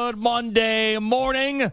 good Monday morning.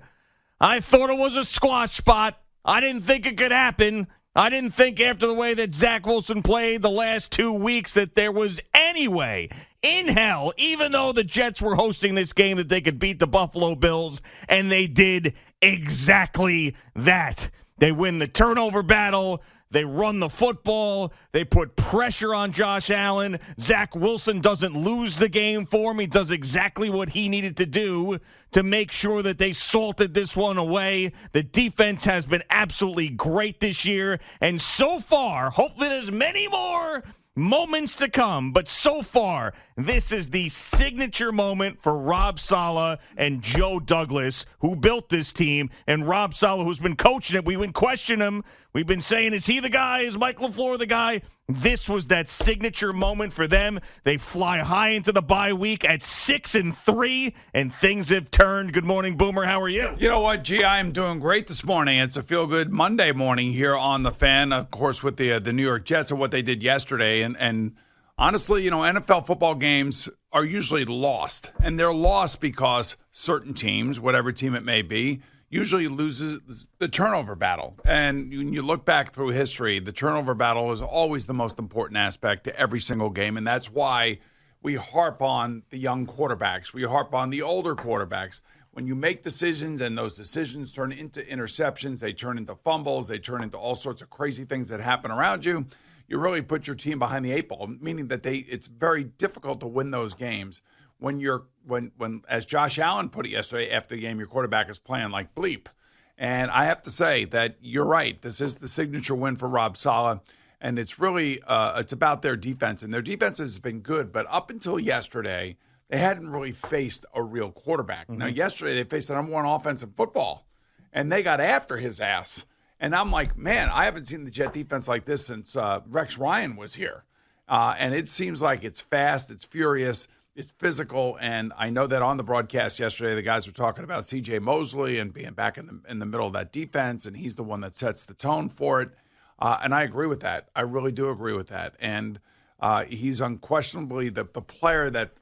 I thought it was a squash spot. I didn't think it could happen. I didn't think after the way that Zach Wilson played the last 2 weeks that there was any way in hell, even though the Jets were hosting this game, that they could beat the Buffalo Bills, and they did exactly that. They win the turnover battle. They run the football. They put pressure on Josh Allen. Zach Wilson doesn't lose the game for him. He does exactly what he needed to do to make sure that they salted this one away. The defense has been absolutely great this year. And so far, hopefully there's many more moments to come, but so far, this is the signature moment for Rob Saleh and Joe Douglas, who built this team, and Rob Saleh, who's been coaching it. We've been questioning him. We've been saying, is he the guy? Is Mike LaFleur the guy? This was that signature moment for them. They fly high into the bye week at 6-3, and things have turned. Good morning, Boomer. How are you? You know what, G? I am doing great this morning. It's a feel-good Monday morning here on the Fan, of course, with the New York Jets and what they did yesterday. And honestly, you know, NFL football games are usually lost, and they're lost because certain teams, whatever team it may be, usually loses the turnover battle. And when you look back through history, the turnover battle is always the most important aspect to every single game, and that's why we harp on the young quarterbacks. We harp on the older quarterbacks. When you make decisions and those decisions turn into interceptions, they turn into fumbles, they turn into all sorts of crazy things that happen around you, you really put your team behind the eight ball, meaning that it's very difficult to win those games when as Josh Allen put it yesterday after the game, your quarterback is playing like bleep. And I have to say that you're right. This is the signature win for Rob Saleh, and it's really it's about their defense. And their defense has been good, but up until yesterday, they hadn't really faced a real quarterback. Mm-hmm. Now, yesterday they faced the number one offense in football, and they got after his ass. And I'm like, man, I haven't seen the Jet defense like this since Rex Ryan was here. And it seems like it's fast, it's furious, it's physical, and I know that on the broadcast yesterday, the guys were talking about C.J. Mosley and being back in the middle of that defense, and he's the one that sets the tone for it. And I agree with that. I really do agree with that. And he's unquestionably the player that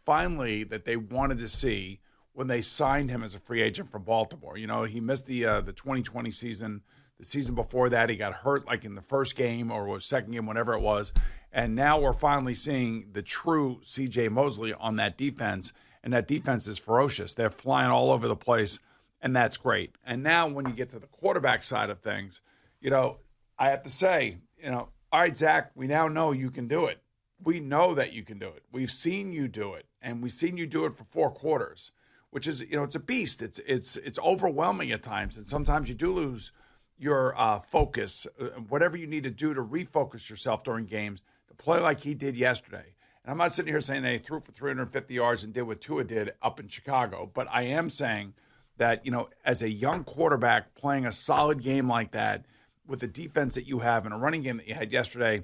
they wanted to see when they signed him as a free agent from Baltimore. You know, he missed the 2020 season. The season before that, he got hurt like in the first game or second game, whatever it was. And now we're finally seeing the true C.J. Mosley on that defense, and that defense is ferocious. They're flying all over the place, and that's great. And now when you get to the quarterback side of things, you know, I have to say, you know, all right, Zach, we now know you can do it. We know that you can do it. We've seen you do it, and we've seen you do it for 4 quarters, which is, you know, it's a beast. It's overwhelming at times, and sometimes you do lose your focus, whatever you need to do to refocus yourself during games, to play like he did yesterday. And I'm not sitting here saying that he threw for 350 yards and did what Tua did up in Chicago, but I am saying that, you know, as a young quarterback playing a solid game like that with the defense that you have and a running game that you had yesterday,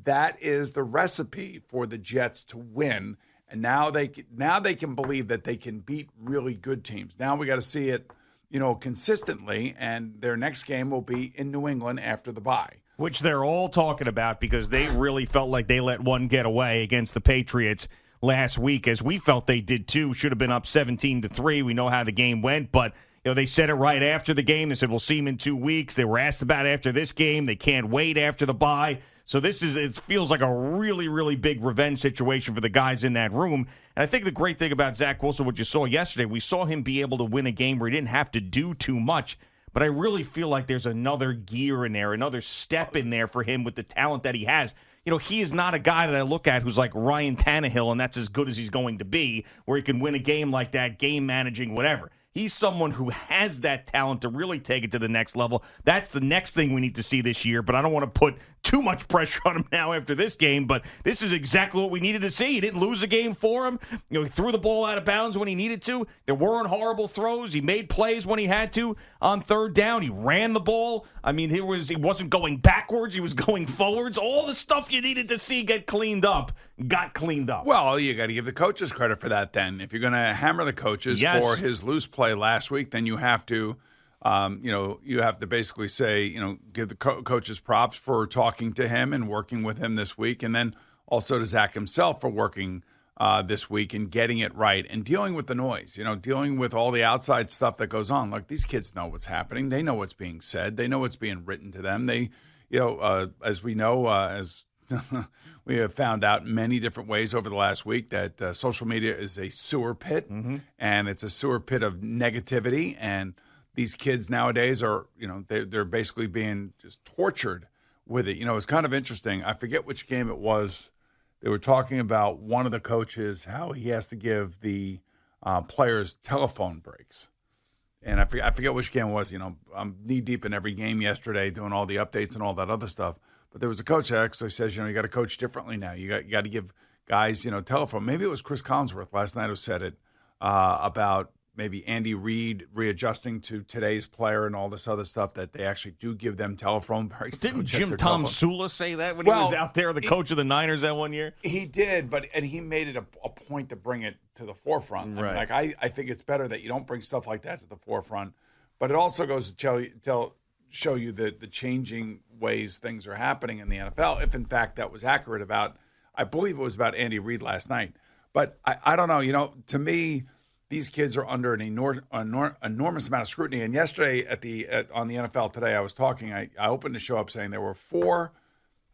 that is the recipe for the Jets to win. And now they can believe that they can beat really good teams. Now we got to see it, you know, consistently, and their next game will be in New England after the bye. Which they're all talking about because they really felt like they let one get away against the Patriots last week, as we felt they did too. Should have been up 17-3. We know how the game went, but you know, they said it right after the game. They said, we'll see him in 2 weeks. They were asked about it after this game. They can't wait after the bye. So it feels like a really, really big revenge situation for the guys in that room. And I think the great thing about Zach Wilson, what you saw yesterday, we saw him be able to win a game where he didn't have to do too much. But I really feel like there's another gear in there, another step in there for him with the talent that he has. You know, he is not a guy that I look at who's like Ryan Tannehill, and that's as good as he's going to be, where he can win a game like that, game managing, whatever. He's someone who has that talent to really take it to the next level. That's the next thing we need to see this year, but I don't want to put too much pressure on him now after this game, but this is exactly what we needed to see. He didn't lose a game for him. You know, he threw the ball out of bounds when he needed to. There weren't horrible throws. He made plays when he had to on third down. He ran the ball. I mean, he wasn't going backwards. He was going forwards. All the stuff you needed to see get cleaned up got cleaned up. Well, you got to give the coaches credit for that then. If you're going to hammer the coaches for his loose play last week, then you have to you have to basically say, give the coaches props for talking to him and working with him this week, and then also to Zach himself for working this week and getting it right and dealing with the noise, dealing with all the outside stuff that goes on. Like, these kids know what's happening. They know what's being said. They know what's being written to them. They, as we know, as we have found out in many different ways over the last week, that social media is a sewer pit, and it's a sewer pit of negativity. And these kids nowadays are, they're basically being just tortured with it. It's kind of interesting. I forget which game it was. They were talking about one of the coaches, how he has to give the players telephone breaks. And I forget which game it was. I'm knee-deep in every game yesterday doing all the updates and all that other stuff. But there was a coach that actually says, you got to coach differently now. You got to give guys, telephone. Maybe it was Chris Collinsworth last night who said it about maybe Andy Reid readjusting to today's player and all this other stuff, that they actually do give them telephone breaks. Didn't Jim Tom Sula say that when he was out there, the coach of the Niners that one year? He did, and he made it a point to bring it to the forefront. Right. I think it's better that you don't bring stuff like that to the forefront. But it also goes to show you the changing ways things are happening in the NFL, if in fact that was accurate about, I believe it was about Andy Reid last night. But I don't know, to me, these kids are under an enormous amount of scrutiny. And yesterday on the NFL Today, I was talking, I opened the show up saying there were 4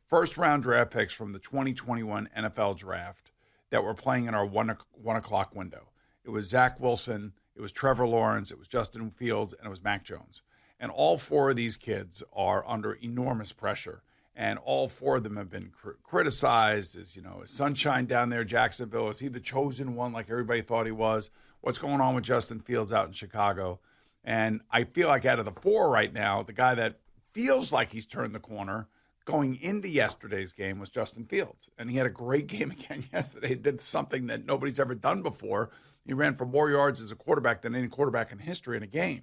first-round draft picks from the 2021 NFL Draft that were playing in our 1 o'clock window. It was Zach Wilson, it was Trevor Lawrence, it was Justin Fields, and it was Mac Jones. And all 4 of these kids are under enormous pressure. And all 4 of them have been criticized. Is sunshine down there, Jacksonville? Is he the chosen one like everybody thought he was? What's going on with Justin Fields out in Chicago? And I feel like out of the 4 right now, the guy that feels like he's turned the corner going into yesterday's game was Justin Fields. And he had a great game again yesterday. He did something that nobody's ever done before. He ran for more yards as a quarterback than any quarterback in history in a game.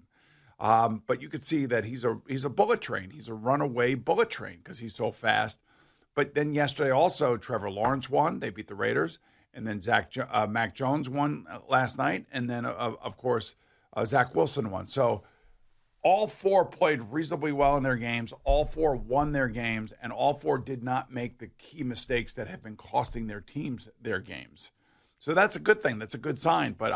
But you could see that he's a bullet train. He's a runaway bullet train because he's so fast. But then yesterday also, Trevor Lawrence won. They beat the Raiders. And then Mac Jones won last night. And then, of course, Zach Wilson won. So all 4 played reasonably well in their games. All 4 won their games. And all 4 did not make the key mistakes that have been costing their teams their games. So that's a good thing. That's a good sign. But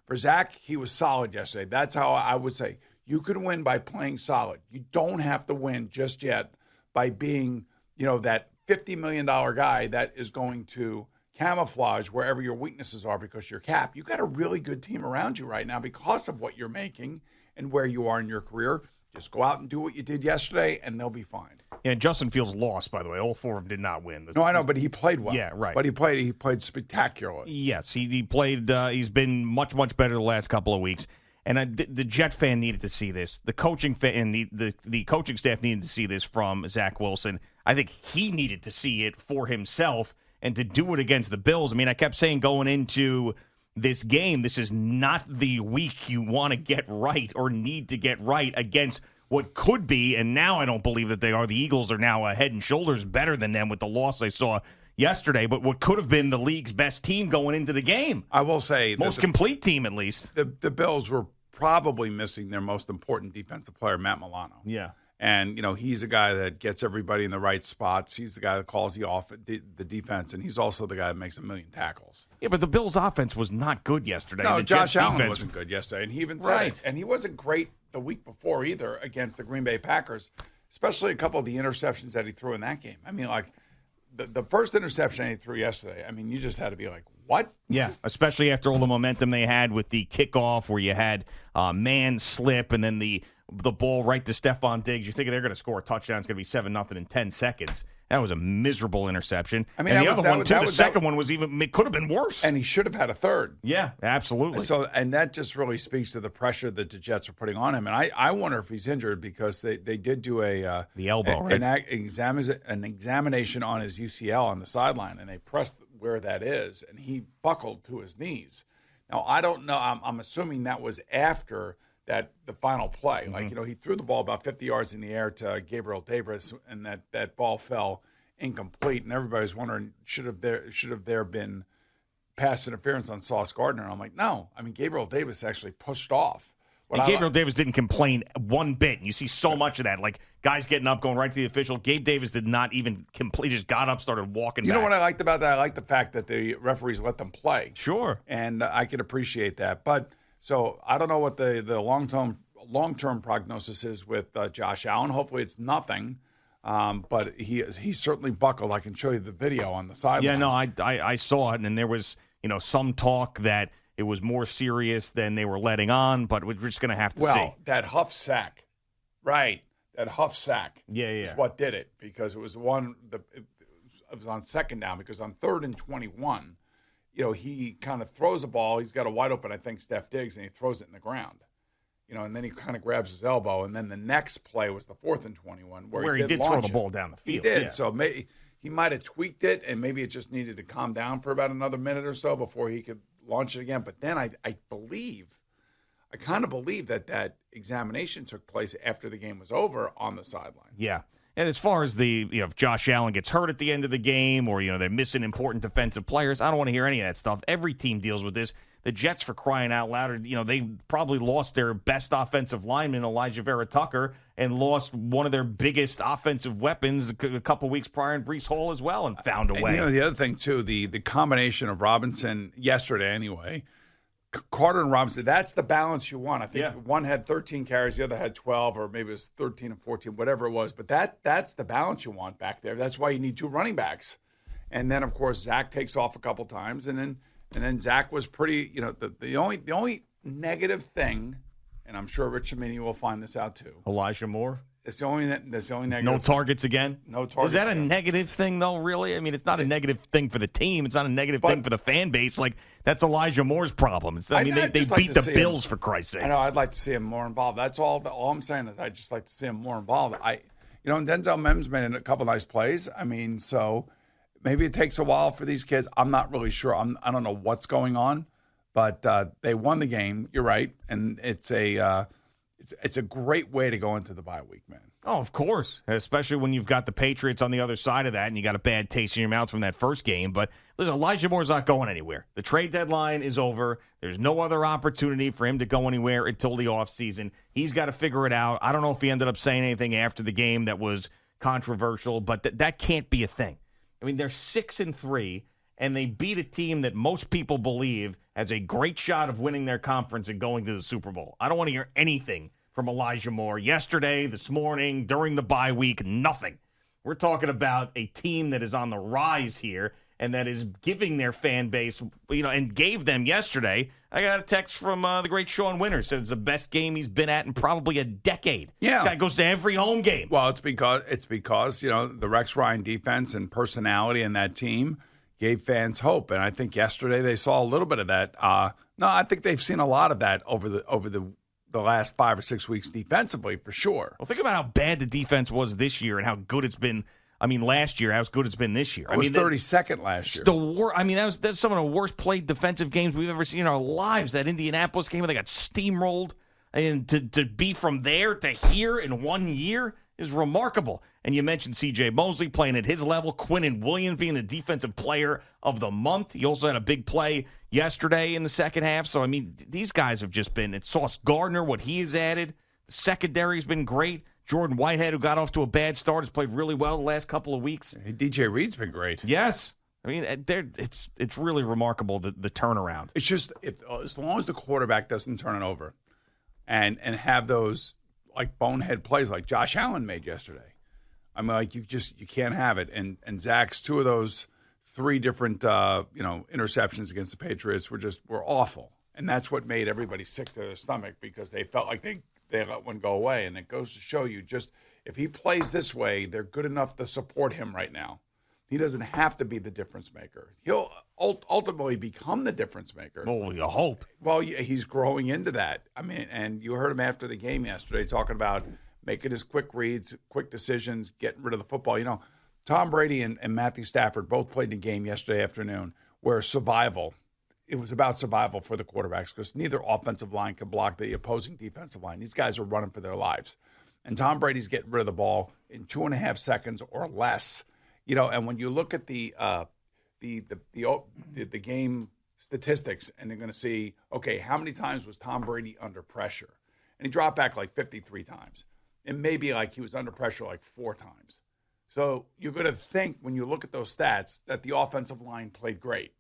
for Zach, he was solid yesterday. That's how I would say. You can win by playing solid. You don't have to win just yet by being, that $50 million guy that is going to camouflage wherever your weaknesses are because you're capped. You've got a really good team around you right now because of what you're making and where you are in your career. Just go out and do what you did yesterday, and they'll be fine. Yeah, Justin Fields lost, by the way. All 4 of them did not win. No, I know, but he played well. Yeah, right. But he played spectacularly. Yes, he played. He's been much, much better the last couple of weeks. And the Jet fan needed to see this. The coaching and the coaching staff needed to see this from Zach Wilson. I think he needed to see it for himself and to do it against the Bills. I mean, I kept saying going into this game, this is not the week you want to get right or need to get right against what could be, and now I don't believe that they are. The Eagles are now head and shoulders better than them with the loss I saw yesterday, but what could have been the league's best team going into the game. I will say most complete team, at least. The Bills were probably missing their most important defensive player, Matt Milano. Yeah. And, he's a guy that gets everybody in the right spots. He's the guy that calls the defense, and he's also the guy that makes 1 million tackles. Yeah, but the Bills' offense was not good yesterday. No, the Josh Jets' Allen defense wasn't good yesterday, and he even said it. And he wasn't great the week before either against the Green Bay Packers, especially a couple of the interceptions that he threw in that game. I mean, like, the first interception he threw yesterday, I mean, you just had to be like, what? Yeah, especially after all the momentum they had with the kickoff where you had man slip and then the ball right to Stephon Diggs. You think they're going to score a touchdown. It's going to be 7-0 in 10 seconds. That was a miserable interception. I mean, and the other one, too, the second one was even, it could have been worse. And he should have had a third. Yeah, absolutely. So, and that just really speaks to the pressure that the Jets are putting on him. And I wonder if he's injured because they did do the elbow, right? An examination on his UCL on the sideline, and they pressed where that is, and he buckled to his knees. Now, I don't know. I'm assuming that was after the final play. Mm-hmm. Like, he threw the ball about 50 yards in the air to Gabriel Davis, and that ball fell incomplete. And everybody's wondering, should have there been pass interference on Sauce Gardner? And I'm like, no. I mean, Gabriel Davis actually pushed off. And Gabriel Davis didn't complain one bit. You see so much of that, like guys getting up, going right to the official. Gabe Davis did not even complain. Just got up, started walking back. You know what I liked about that? I liked the fact that the referees let them play. Sure. And I could appreciate that. But so I don't know what the long-term prognosis is with Josh Allen. Hopefully it's nothing. But he certainly buckled. I can show you the video on the sideline. Yeah, no, I saw it, and there was some talk that it was more serious than they were letting on, but we're just going to have to see. Well, that Huff sack, right? That Huff sack, is what did it, because it was it was on second down, because on 3rd and 21, he kind of throws a ball. He's got a wide open, I think, Steph Diggs, and he throws it in the ground. And then he kind of grabs his elbow, and then the next play was the 4th and 21, where he did throw the ball down the field. He did, yeah. So he might have tweaked it, and maybe it just needed to calm down for about another minute or so before he could launch it again. But then I kind of believe that examination took place after the game was over on the sideline. Yeah. And as far as if Josh Allen gets hurt at the end of the game, or they're missing important defensive players, I don't want to hear any of that stuff. Every team deals with this. The Jets, for crying out loud, they probably lost their best offensive lineman, Elijah Vera-Tucker, and lost one of their biggest offensive weapons a couple weeks prior in Breece Hall as well, and found a way. And the other thing, too, the combination of Robinson yesterday anyway, Carter and Robinson, that's the balance you want. I think one had 13 carries, the other had 12, or maybe it was 13 and 14, whatever it was. But that's the balance you want back there. That's why you need 2 running backs. And then, of course, Zach takes off a couple times, and then Zach was pretty, the only negative thing, and I'm sure Rich Cimini will find this out too. Elijah Moore? That's the only negative. No targets again? No targets. Is that a negative thing, though, really? I mean, it's not a negative thing for the team. It's not a negative thing for the fan base. Like, that's Elijah Moore's problem. They beat the Bills, for Christ's sake. I know. I'd like to see him more involved. That's all. All I'm saying is I'd just like to see him more involved. And Denzel Mims made a couple nice plays. I mean, so maybe it takes a while for these kids. I'm not really sure. I don't know what's going on, but they won the game. You're right, and it's a great way to go into the bye week, man. Oh, of course, especially when you've got the Patriots on the other side of that, and you got a bad taste in your mouth from that first game. But listen, Elijah Moore's not going anywhere. The trade deadline is over. There's no other opportunity for him to go anywhere until the offseason. He's got to figure it out. I don't know if he ended up saying anything after the game that was controversial, but that can't be a thing. I mean, they're 6-3, and they beat a team that most people believe has a great shot of winning their conference and going to the Super Bowl. I don't want to hear anything from Elijah Moore yesterday, this morning, during the bye week, nothing. We're talking about a team that is on the rise here and that is giving their fan base, and gave them yesterday. I got a text from the great Sean Winters, said it's the best game he's been at in probably a decade. Yeah. This guy goes to every home game. Well, it's because the Rex Ryan defense and personality in that team gave fans hope, and I think yesterday they saw a little bit of that. No, I think they've seen a lot of that over the last 5 or 6 weeks defensively, for sure. Well, think about how bad the defense was this year and how good it's been. I mean, last year, how good it's been this year. It was 32nd last year. That's some of the worst played defensive games we've ever seen in our lives. That Indianapolis game where they got steamrolled, and to be from there to here in 1 year is remarkable. And you mentioned C.J. Mosley playing at his level, Quinnen Williams being the defensive player of the month. He also had a big play yesterday in the second half. So, I mean, these guys have just been – it's Sauce Gardner, what he has added. The secondary's been great. Jordan Whitehead, who got off to a bad start, has played really well the last couple of weeks. Hey, DJ Reed's been great. Yes. I mean, it's really remarkable, the turnaround. It's just as long as the quarterback doesn't turn it over and have those – like bonehead plays like Josh Allen made yesterday. I mean, like you can't have it. And Zach's 2 of those 3 different interceptions against the Patriots were awful. And that's what made everybody sick to their stomach, because they felt like they let one go away. And it goes to show you, just if he plays this way, they're good enough to support him right now. He doesn't have to be the difference maker. He'll ultimately become the difference maker. Well, you hope. Well, he's growing into that. I mean, and you heard him after the game yesterday talking about making his quick reads, quick decisions, getting rid of the football. Tom Brady and Matthew Stafford both played in a game yesterday afternoon where it was about survival for the quarterbacks, because neither offensive line could block the opposing defensive line. These guys are running for their lives. And Tom Brady's getting rid of the ball in 2.5 seconds or less. And when you look at the game statistics, and they're going to see, okay, how many times was Tom Brady under pressure? and he dropped back like 53 times. And maybe like he was under pressure like 4 times. So you're going to think when you look at those stats that the offensive line played great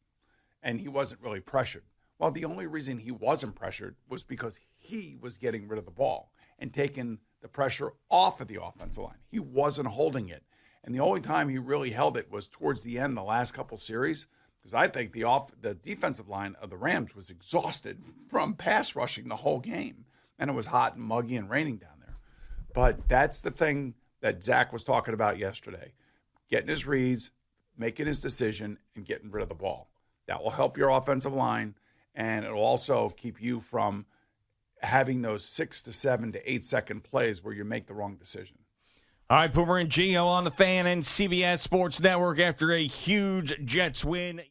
and he wasn't really pressured. Well, the only reason he wasn't pressured was because he was getting rid of the ball and taking the pressure off of the offensive line. He wasn't holding it. And the only time he really held it was towards the end, the last couple series, because I think the defensive line of the Rams was exhausted from pass rushing the whole game. And it was hot and muggy and raining down there. But that's the thing that Zach was talking about yesterday. Getting his reads, making his decision, and getting rid of the ball. That will help your offensive line, and it will also keep you from having those 6 to 7 to 8 second plays where you make the wrong decision. All right, Boomer and Gio on the Fan and CBS Sports Network after a huge Jets win.